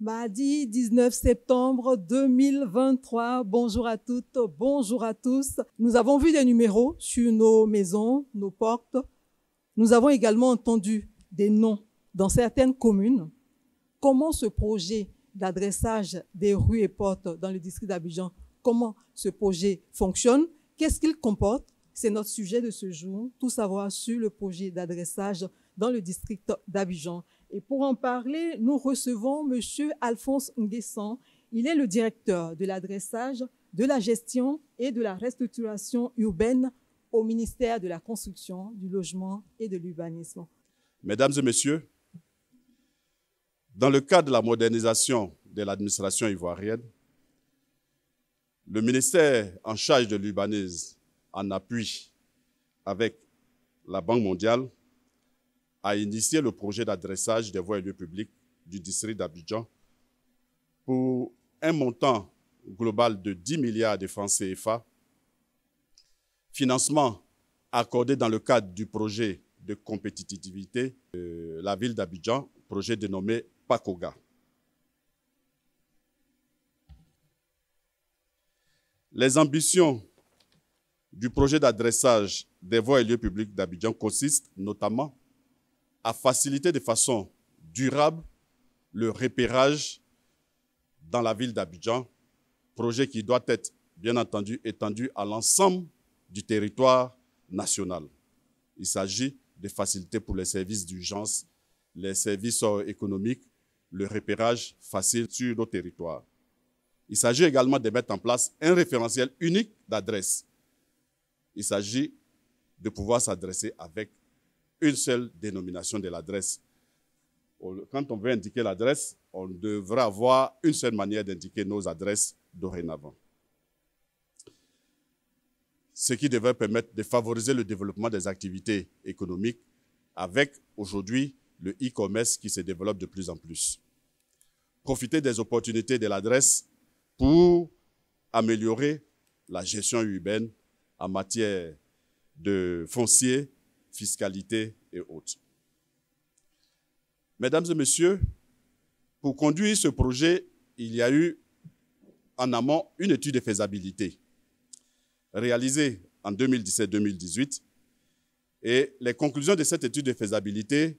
Mardi 19 septembre 2023. Bonjour à toutes, bonjour à tous. Nous avons vu des numéros sur nos maisons, nos portes. Nous avons également entendu des noms dans certaines communes. Comment ce projet d'adressage des rues et portes dans le district d'Abidjan, comment ce projet fonctionne? Qu'est-ce qu'il comporte? C'est notre sujet de ce jour, tout savoir sur le projet d'adressage dans le district d'Abidjan. Et pour en parler, nous recevons M. Alphonse Nguessan. Il est le directeur de l'adressage, de la gestion et de la restructuration urbaine au ministère de la Construction, du Logement et de l'Urbanisme. Mesdames et messieurs, dans le cadre de la modernisation de l'administration ivoirienne, le ministère en charge de l'urbanisme, en appui avec la Banque mondiale, a initié le projet d'adressage des voies et lieux publics du district d'Abidjan pour un montant global de 10 milliards de francs CFA, financement accordé dans le cadre du projet de compétitivité de la ville d'Abidjan, projet dénommé PACOGA. Les ambitions du projet d'adressage des voies et lieux publics d'Abidjan consistent notamment à faciliter de façon durable le repérage dans la ville d'Abidjan, projet qui doit être, bien entendu, étendu à l'ensemble du territoire national. Il s'agit de faciliter pour les services d'urgence, les services économiques, le repérage facile sur nos territoires. Il s'agit également de mettre en place un référentiel unique d'adresse. Il s'agit de pouvoir s'adresser avec une seule dénomination de l'adresse. Quand on veut indiquer l'adresse, on devrait avoir une seule manière d'indiquer nos adresses dorénavant. Ce qui devrait permettre de favoriser le développement des activités économiques avec aujourd'hui le e-commerce qui se développe de plus en plus. Profiter des opportunités de l'adresse pour améliorer la gestion urbaine en matière de foncier, fiscalité et autres. Mesdames et messieurs, pour conduire ce projet, il y a eu en amont une étude de faisabilité réalisée en 2017-2018 et les conclusions de cette étude de faisabilité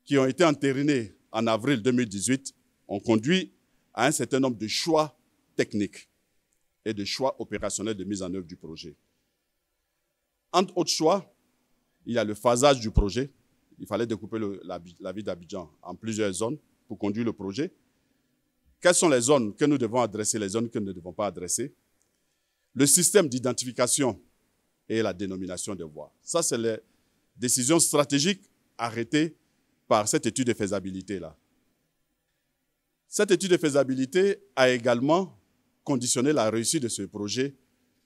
qui ont été entérinées en avril 2018 ont conduit à un certain nombre de choix techniques et de choix opérationnels de mise en œuvre du projet. Entre autres choix, il y a le phasage du projet. Il fallait découper la ville d'Abidjan en plusieurs zones pour conduire le projet. Quelles sont les zones que nous devons adresser, les zones que nous ne devons pas adresser? Le système d'identification et la dénomination des voies. Ça, c'est les décisions stratégiques arrêtées par cette étude de faisabilité-là. Cette étude de faisabilité a également conditionné la réussite de ce projet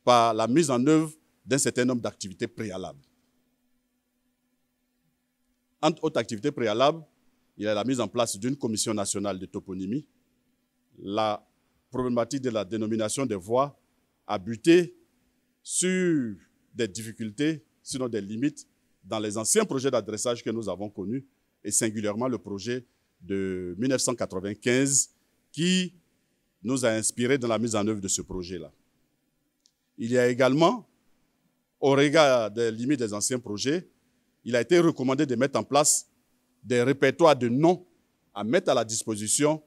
par la mise en œuvre d'un certain nombre d'activités préalables. Entre autres activités préalables, il y a la mise en place d'une commission nationale de toponymie. La problématique de la dénomination des voies a buté sur des difficultés, sinon des limites, dans les anciens projets d'adressage que nous avons connus, et singulièrement le projet de 1995 qui nous a inspirés dans la mise en œuvre de ce projet-là. Il y a également, au regard des limites des anciens projets, il a été recommandé de mettre en place des répertoires de noms à mettre à la disposition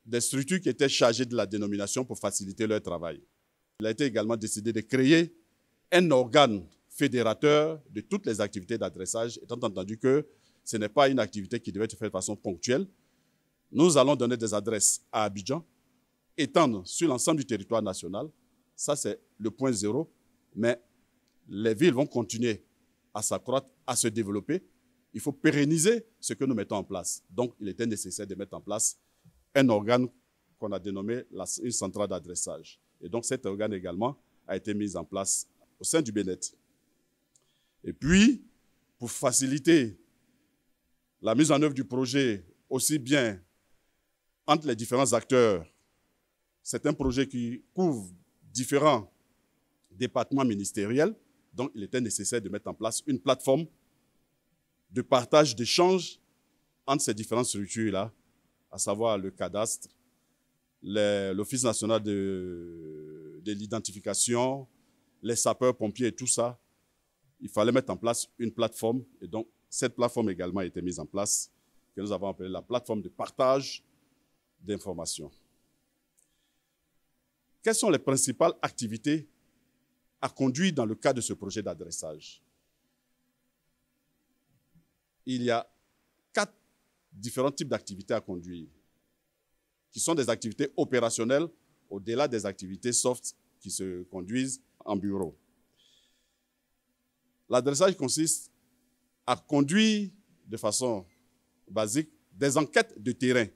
des structures qui étaient chargées de la dénomination pour faciliter leur travail. Il a été également décidé de créer un organe fédérateur de toutes les activités d'adressage, étant entendu que ce n'est pas une activité qui devait être faite de façon ponctuelle. Nous allons donner des adresses à Abidjan, étendre sur l'ensemble du territoire national. Ça, c'est le point zéro. Mais les villes vont continuer à s'accroître, à se développer. Il faut pérenniser ce que nous mettons en place. Donc, il était nécessaire de mettre en place un organe qu'on a dénommé une centrale d'adressage. Et donc, cet organe également a été mis en place au sein du BNET. Et puis, pour faciliter la mise en œuvre du projet aussi bien entre les différents acteurs, c'est un projet qui couvre différents départements ministériels, donc il était nécessaire de mettre en place une plateforme de partage, d'échange entre ces différentes structures-là à savoir le cadastre, l'Office national de l'identification, les sapeurs-pompiers et tout ça, il fallait mettre en place une plateforme. Et donc, cette plateforme également a été mise en place, que nous avons appelée la plateforme de partage d'informations. Quelles sont les principales activités à conduire dans le cadre de ce projet d'adressage? Il y a 4 différents types d'activités à conduire, qui sont des activités opérationnelles au-delà des activités soft qui se conduisent en bureau. L'adressage consiste à conduire de façon basique des enquêtes de terrain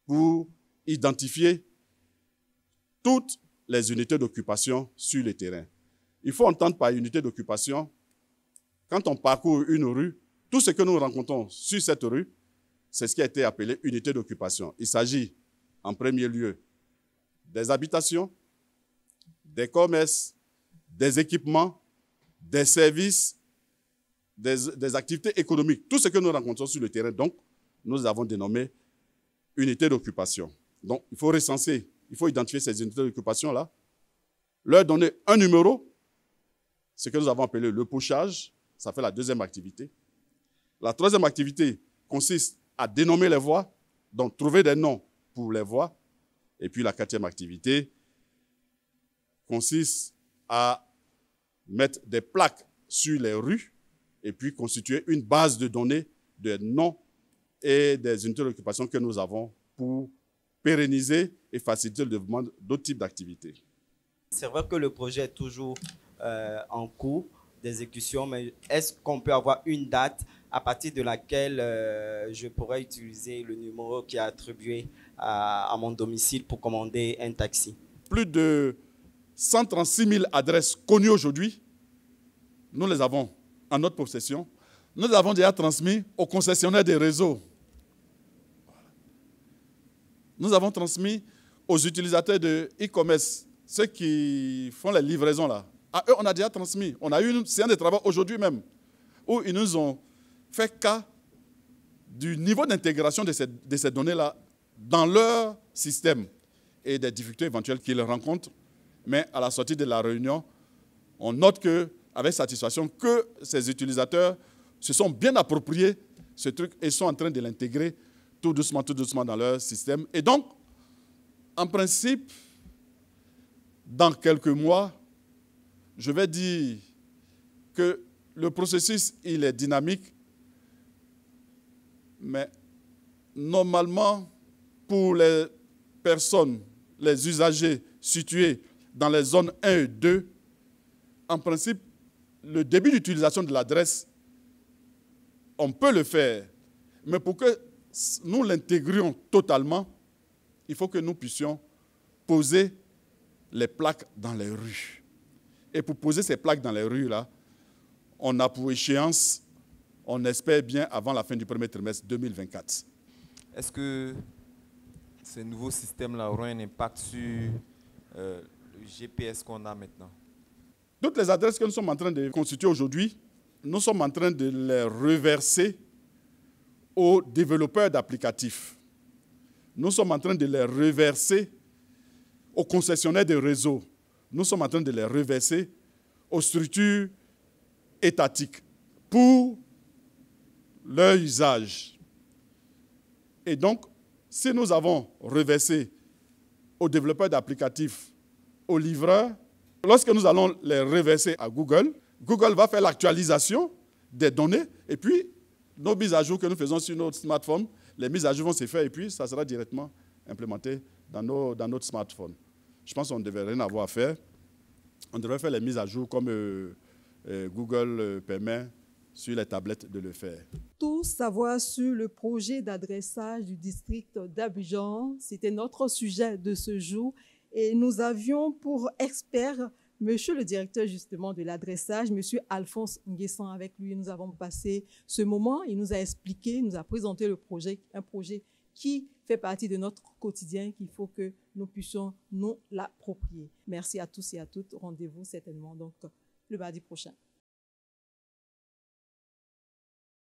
pour identifier toutes les unités d'occupation sur le terrain. Il faut entendre par unité d'occupation, quand on parcourt une rue, tout ce que nous rencontrons sur cette rue, c'est ce qui a été appelé unité d'occupation. Il s'agit en premier lieu des habitations, des commerces, des équipements, des services, des activités économiques. Tout ce que nous rencontrons sur le terrain, donc, nous avons dénommé unité d'occupation. Donc, il faut recenser, il faut identifier ces unités d'occupation-là, leur donner un numéro, ce que nous avons appelé le pochage, ça fait la deuxième activité. La troisième activité consiste à dénommer les voies, donc trouver des noms pour les voies. Et puis la quatrième activité consiste à mettre des plaques sur les rues et puis constituer une base de données de noms et des unités d'occupation que nous avons pour pérenniser et faciliter le développement d'autres types d'activités. C'est vrai que le projet est toujours en cours d'exécution, mais est-ce qu'on peut avoir une date à partir de laquelle je pourrais utiliser le numéro qui est attribué à mon domicile pour commander un taxi? Plus de 136 000 adresses connues aujourd'hui, nous les avons en notre possession. Nous les avons déjà transmis aux concessionnaires des réseaux. Nous avons transmis aux utilisateurs de e-commerce, ceux qui font les livraisons là. À eux, on a déjà transmis. On a eu une séance de travail aujourd'hui même, où ils nous ont fait cas du niveau d'intégration de ces données-là dans leur système et des difficultés éventuelles qu'ils rencontrent. Mais à la sortie de la réunion, on note avec satisfaction que ces utilisateurs se sont bien appropriés ce truc et sont en train de l'intégrer tout doucement dans leur système. Et donc, en principe, dans quelques mois, je vais dire que le processus, il est dynamique, mais normalement, pour les personnes, les usagers situés dans les zones 1 et 2, en principe, le début d'utilisation de l'adresse, on peut le faire. Mais pour que nous l'intégrions totalement, il faut que nous puissions poser les plaques dans les rues. Et pour poser ces plaques dans les rues, là, on a pour échéance, on espère bien, avant la fin du premier trimestre 2024. Est-ce que ces nouveaux systèmes-là auront un impact sur le GPS qu'on a maintenant? Toutes les adresses que nous sommes en train de constituer aujourd'hui, nous sommes en train de les reverser aux développeurs d'applicatifs. Nous sommes en train de les reverser aux concessionnaires de réseaux. Nous sommes en train de les reverser aux structures étatiques pour leur usage. Et donc, si nous avons reversé aux développeurs d'applicatifs, aux livreurs, lorsque nous allons les reverser à Google, Google va faire l'actualisation des données et puis nos mises à jour que nous faisons sur notre smartphone, les mises à jour vont se faire et puis ça sera directement implémenté dans notre smartphone. Je pense qu'on ne devrait rien avoir à faire. On devrait faire les mises à jour comme Google permet sur les tablettes de le faire. Tout savoir sur le projet d'adressage du district d'Abidjan, c'était notre sujet de ce jour. Et nous avions pour expert monsieur le directeur justement de l'adressage, monsieur Alphonse Nguessan. Avec lui, nous avons passé ce moment. Il nous a expliqué, il nous a présenté le projet, un projet qui fait partie de notre quotidien, qu'il faut que nous puissions nous l'approprier. Merci à tous et à toutes. Rendez-vous certainement donc le mardi prochain.